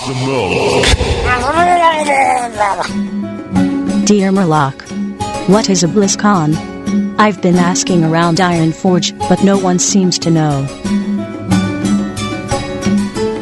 the Murloc. Dear Murloc, what is a BlizzCon? I've been asking around Ironforge, but no one seems to know.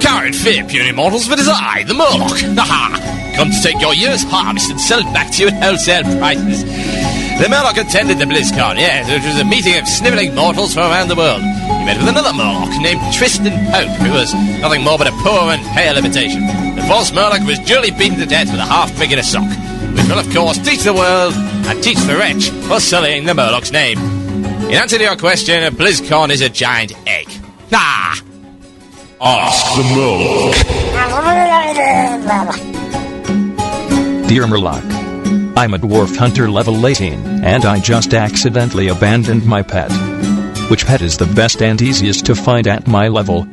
Current fear, puny mortals, but it is I, the Murloc. Haha! Come to take your year's harvest and sell it back to you at wholesale prices. The Murloc attended the BlizzCon, yes, which was a meeting of snivelling mortals from around the world. He met with another Murloc named Tristan Pope, who was nothing more but a poor and pale imitation. The false Murloc was duly beaten to death with a half-pig in a sock, which will, of course, teach the world and teach the wretch for sullying the Murloc's name. In answer to your question, a BlizzCon is a giant egg. Ah! Ask the Murloc. Dear Murloc, I'm a dwarf hunter level 18, and I just accidentally abandoned my pet. Which pet is the best and easiest to find at my level?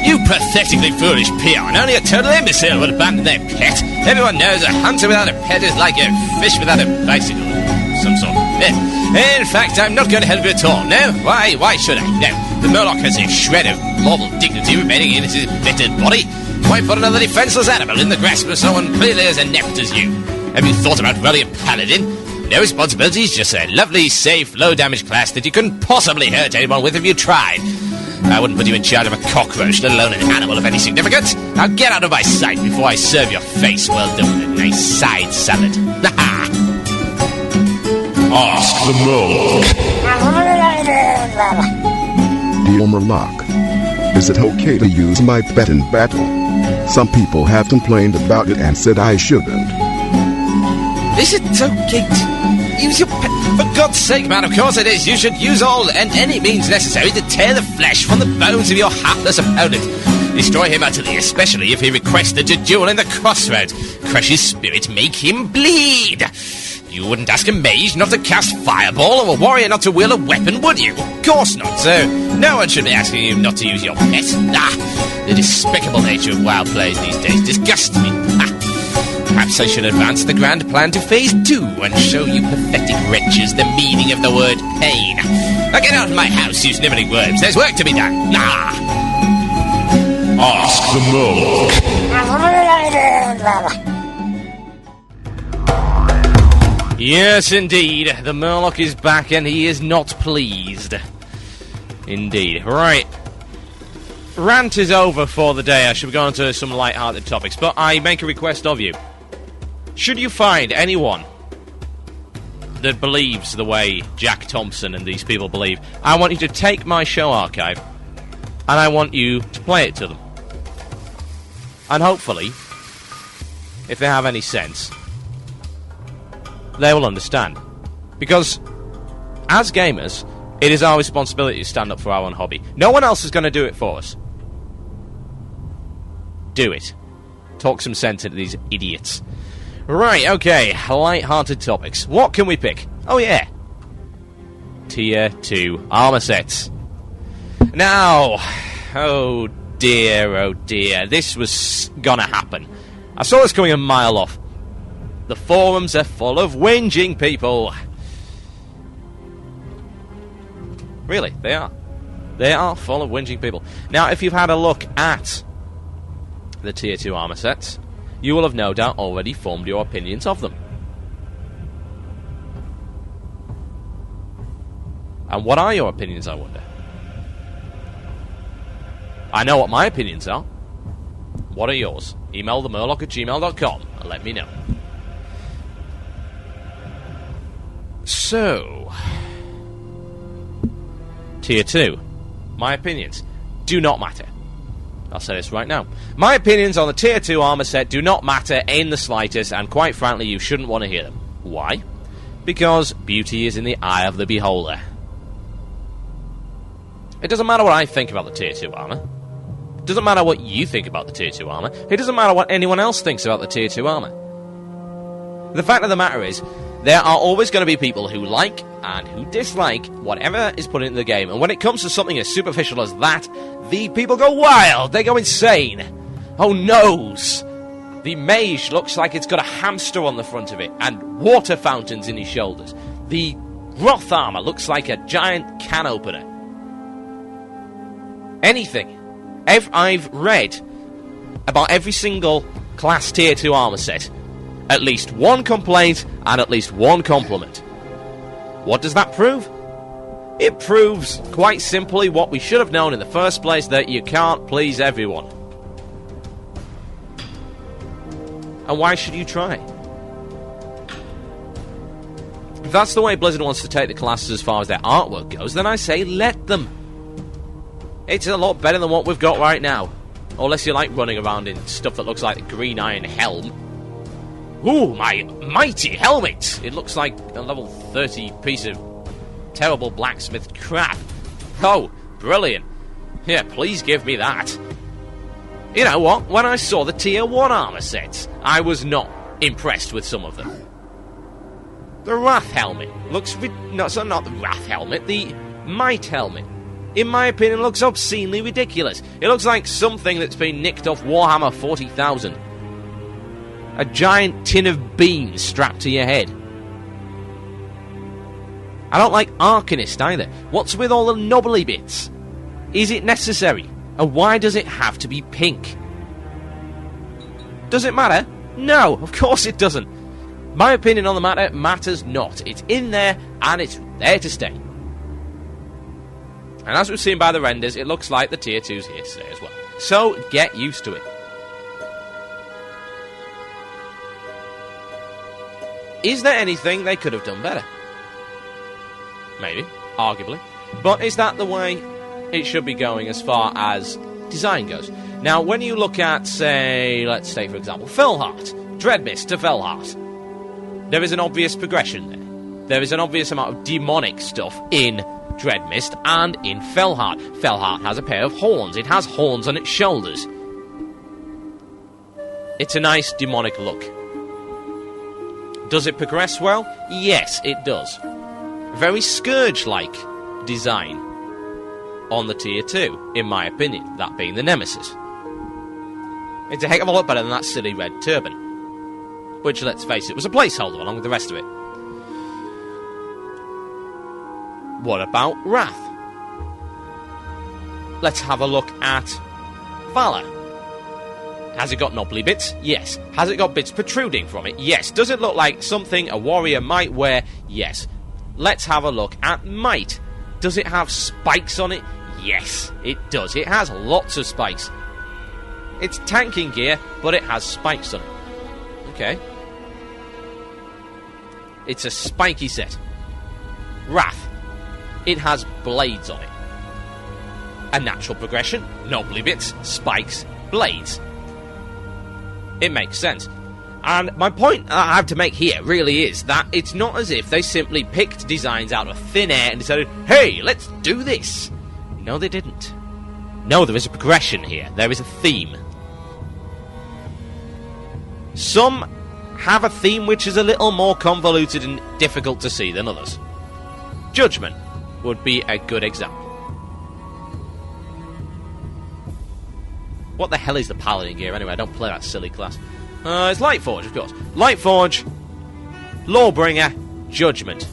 You pathetically foolish peon. Only a total imbecile would abandon their pet. Everyone knows a hunter without a pet is like a fish without a bicycle of some sort. In fact, I'm not going to help you at all. No? Why should I? No. The Murloc has a shred of mortal dignity remaining in his embittered body. Why put another defenseless animal in the grasp of someone clearly as inept as you? Have you thought about running a paladin? No responsibilities, just a lovely, safe, low-damage class that you couldn't possibly hurt anyone with if you tried. I wouldn't put you in charge of a cockroach, let alone an animal of any significance. Now get out of my sight before I serve your face well done with a nice side salad. Ask the Murloc. Dear Murloc, is it okay to use my pet in battle? Some people have complained about it and said I shouldn't. Is it okay to use your pet? For God's sake, man, of course it is. You should use all and any means necessary to tear the flesh from the bones of your hapless opponent. Destroy him utterly, especially if he requested to duel in the crossroads. Crush his spirit, make him bleed. You wouldn't ask a mage not to cast fireball or a warrior not to wield a weapon, would you? Of course not, so no one should be asking you not to use your pet. The despicable nature of wild plays these days disgusts me. Perhaps I should advance the grand plan to phase 2 and show you pathetic wretches the meaning of the word pain. Now get out of my house, you snivelling worms. There's work to be done. Ask the Murloc. Yes, indeed. The Murloc is back and he is not pleased. Indeed. Right. Rant is over for the day. I should be going to some light-hearted topics, but I make a request of you. Should you find anyone that believes the way Jack Thompson and these people believe, I want you to take my show archive and I want you to play it to them. And hopefully, if they have any sense, they will understand. Because, as gamers, it is our responsibility to stand up for our own hobby. No one else is going to do it for us. Do it. Talk some sense into these idiots. Right, okay, light-hearted topics. What can we pick? Oh yeah. Tier 2 armor sets. Now, oh dear, this was gonna happen. I saw this coming a mile off. The forums are full of whinging people. Really, they are. They are full of whinging people. Now, if you've had a look at the Tier 2 armor sets, you will have no doubt already formed your opinions of them. And what are your opinions, I wonder? I know what my opinions are. What are yours? Email themurloc@gmail.com and let me know. So, Tier 2. My opinions do not matter. I'll say this right now. My opinions on the Tier 2 armor set do not matter in the slightest, and quite frankly, you shouldn't want to hear them. Why? Because beauty is in the eye of the beholder. It doesn't matter what I think about the Tier 2 armor. It doesn't matter what you think about the Tier 2 armor. It doesn't matter what anyone else thinks about the Tier 2 armor. The fact of the matter is, there are always going to be people who like and who dislike whatever is put into the game. And when it comes to something as superficial as that, the people go wild. They go insane. Oh, noes. The mage looks like it's got a hamster on the front of it and water fountains in his shoulders. The Wrath armor looks like a giant can opener. Anything. I've read about every single class tier 2 armor set, at least one complaint and at least one compliment. What does that prove? It proves, quite simply, what we should have known in the first place, that you can't please everyone. And why should you try? If that's the way Blizzard wants to take the classes as far as their artwork goes, then I say let them. It's a lot better than what we've got right now. Unless you like running around in stuff that looks like a green iron helm. Ooh, my mighty helmet! It looks like a level 30 piece of terrible blacksmith crap. Oh, brilliant. Yeah, please give me that. You know what? When I saw the tier 1 armor sets, I was not impressed with some of them. The Wrath helmet looks... not the Wrath helmet, the Might helmet. In my opinion, looks obscenely ridiculous. It looks like something that's been nicked off Warhammer 40,000. A giant tin of beans strapped to your head. I don't like Arcanist either. What's with all the knobbly bits? Is it necessary? And why does it have to be pink? Does it matter? No, of course it doesn't. My opinion on the matter matters not. It's in there, and it's there to stay. And as we've seen by the renders, it looks like the tier 2's here to stay as well. So, get used to it. Is there anything they could have done better? Maybe, arguably. But is that the way it should be going as far as design goes? Now, when you look at, say, let's take for example, Felheart, Dreadmist to Felheart, there is an obvious progression there. There is an obvious amount of demonic stuff in Dreadmist and in Felheart. Felheart has a pair of horns. It has horns on its shoulders. It's a nice demonic look. Does it progress well? Yes, it does. Very Scourge-like design on the tier 2, in my opinion, that being the Nemesis. It's a heck of a lot better than that silly red turban, which, let's face it, was a placeholder along with the rest of it. What about Wrath? Let's have a look at Valor. Has it got knobbly bits? Yes. Has it got bits protruding from it? Yes. Does it look like something a warrior might wear? Yes. Let's have a look at Might. Does it have spikes on it? Yes, it does. It has lots of spikes. It's tanking gear, but it has spikes on it. Okay. It's a spiky set. Wrath. It has blades on it. A natural progression. Knobbly bits, spikes, blades. It makes sense. And my point I have to make here really is that it's not as if they simply picked designs out of thin air and decided, hey, let's do this. No, they didn't. No, there is a progression here. There is a theme. Some have a theme which is a little more convoluted and difficult to see than others. Judgment would be a good example. What the hell is the Paladin gear anyway? I don't play that silly class. It's Lightforge, of course. Lightforge, Lawbringer, Judgment.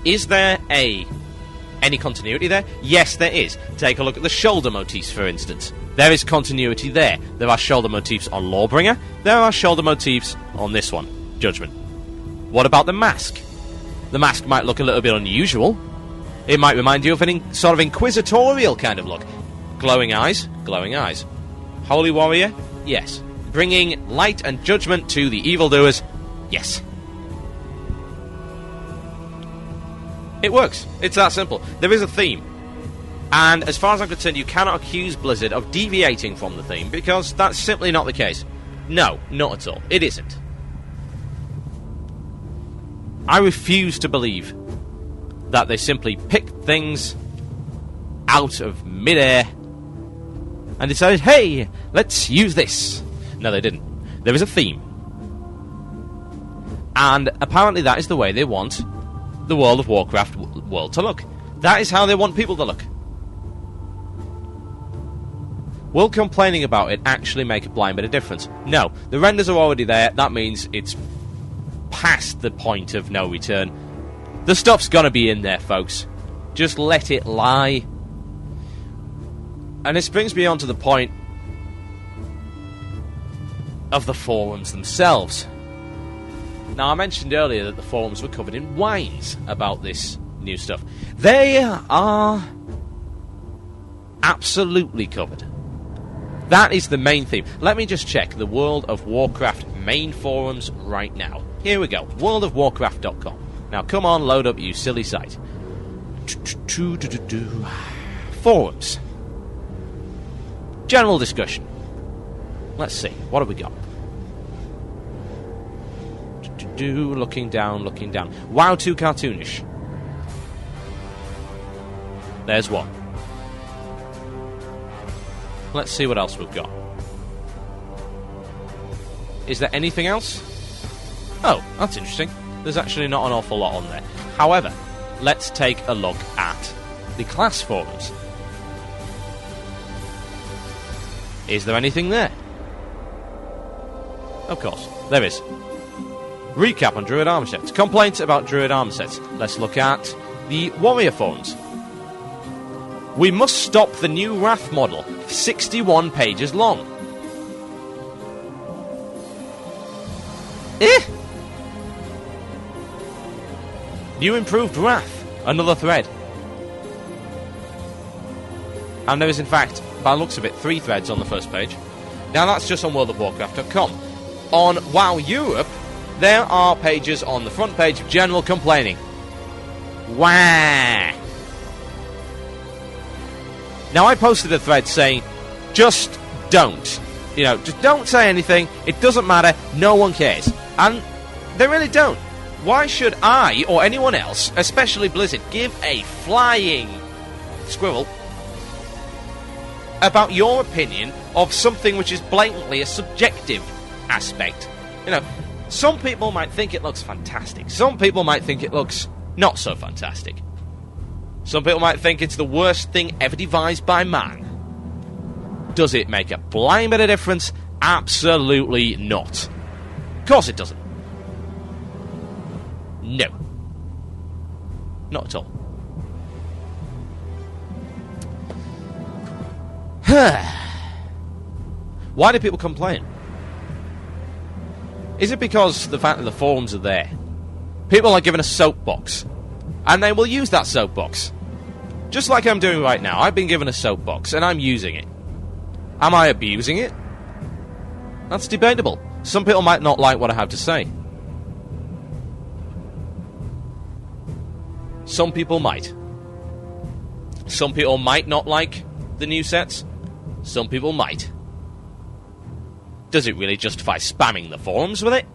Is there any continuity there? Yes, there is. Take a look at the shoulder motifs, for instance. There is continuity there. There are shoulder motifs on Lawbringer. There are shoulder motifs on this one, Judgment. What about the mask? The mask might look a little bit unusual. It might remind you of an sort of inquisitorial kind of look. Glowing eyes, glowing eyes. Holy warrior, yes. Bringing light and judgment to the evildoers, yes. It works. It's that simple. There is a theme. And as far as I'm concerned, you cannot accuse Blizzard of deviating from the theme, because that's simply not the case. No, not at all. It isn't. I refuse to believe that they simply picked things out of midair and decided, hey, let's use this. No, they didn't. There is a theme. And apparently that is the way they want the World of Warcraft world to look. That is how they want people to look. Will complaining about it actually make a blind bit of difference? No. The renders are already there. That means it's past the point of no return. The stuff's gonna be in there, folks. Just let it lie. And this brings me on to the point of the forums themselves. Now, I mentioned earlier that the forums were covered in wines about this new stuff. They are absolutely covered. That is the main theme. Let me just check the World of Warcraft main forums right now. Here we go, worldofwarcraft.com. Now, come on, load up, you silly site. Forums. General discussion. Let's see, what have we got? Looking down. WoW, too cartoonish. There's one. Let's see what else we've got. Is there anything else? Oh, that's interesting. There's actually not an awful lot on there. However, let's take a look at the class forums. Is there anything there? Of course, there is. Recap on Druid armor sets. Complaints about Druid armor sets. Let's look at the Warrior forums. We must stop the new Wrath model. 61 pages long. New improved Wrath. Another thread. And there is, in fact, by the looks of it, 3 threads on the first page. Now, that's just on worldofwarcraft.com. On WoW Europe, there are pages on the front page of general complaining. Wah! Now, I posted a thread saying, just don't. You know, just don't say anything. It doesn't matter. No one cares. And they really don't. Why should I, or anyone else, especially Blizzard, give a flying squirrel about your opinion of something which is blatantly a subjective aspect? You know, some people might think it looks fantastic. Some people might think it looks not so fantastic. Some people might think it's the worst thing ever devised by man. Does it make a blind bit of difference? Absolutely not. Of course it doesn't. No. Not at all. Why do people complain? Is it because the fact that the forums are there? People are given a soapbox, and they will use that soapbox. Just like I'm doing right now. I've been given a soapbox, and I'm using it. Am I abusing it? That's debatable. Some people might not like what I have to say. Some people might. Some people might not like the new sets. Some people might. Does it really justify spamming the forums with it?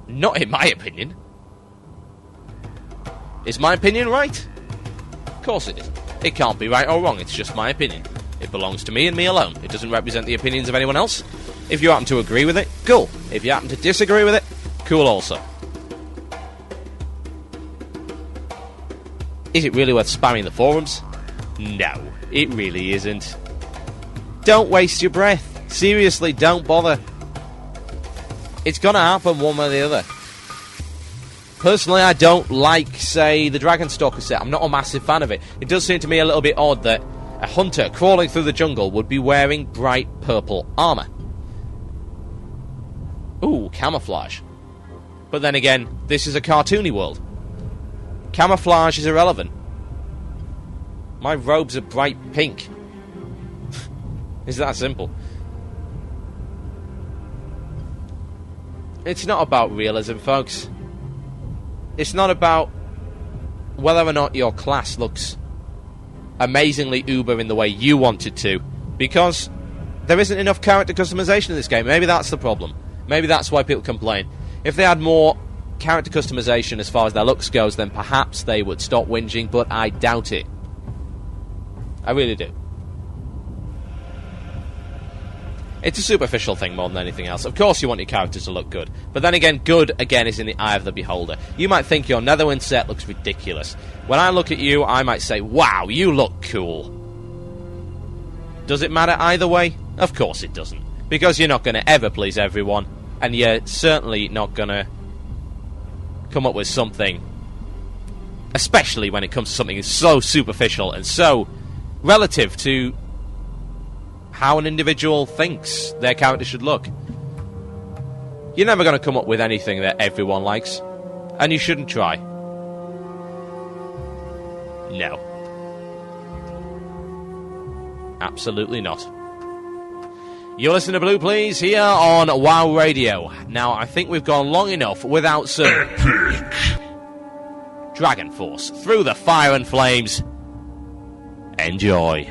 Not in my opinion. Is my opinion right? Of course it is. It can't be right or wrong, it's just my opinion. It belongs to me and me alone. It doesn't represent the opinions of anyone else. If you happen to agree with it, cool. If you happen to disagree with it, cool also. Is it really worth spamming the forums? No, it really isn't. Don't waste your breath. Seriously, don't bother. It's gonna happen one way or the other. Personally, I don't like, say, the Dragonstalker set. I'm not a massive fan of it. It does seem to me a little bit odd that a hunter crawling through the jungle would be wearing bright purple armor. Ooh, camouflage. But then again, this is a cartoony world. Camouflage is irrelevant. My robes are bright pink. It's that simple. It's not about realism, folks. It's not about whether or not your class looks amazingly uber in the way you want it to, because there isn't enough character customization in this game. Maybe that's the problem. Maybe that's why people complain. If they had more character customization as far as their looks goes, then perhaps they would stop whinging, but I doubt it. I really do. It's a superficial thing more than anything else. Of course you want your characters to look good, but then again, good, again, is in the eye of the beholder. You might think your Netherwind set looks ridiculous. When I look at you, I might say, wow, you look cool. Does it matter either way? Of course it doesn't. Because you're not going to ever please everyone, and you're certainly not going to come up with something, especially when it comes to something so superficial and so relative to how an individual thinks their character should look. You're never going to come up with anything that everyone likes. And you shouldn't try. No. Absolutely not. You're listening to Blue Please here on WoW Radio. Now, I think we've gone long enough without some Dragon Force through the fire and flames. Enjoy.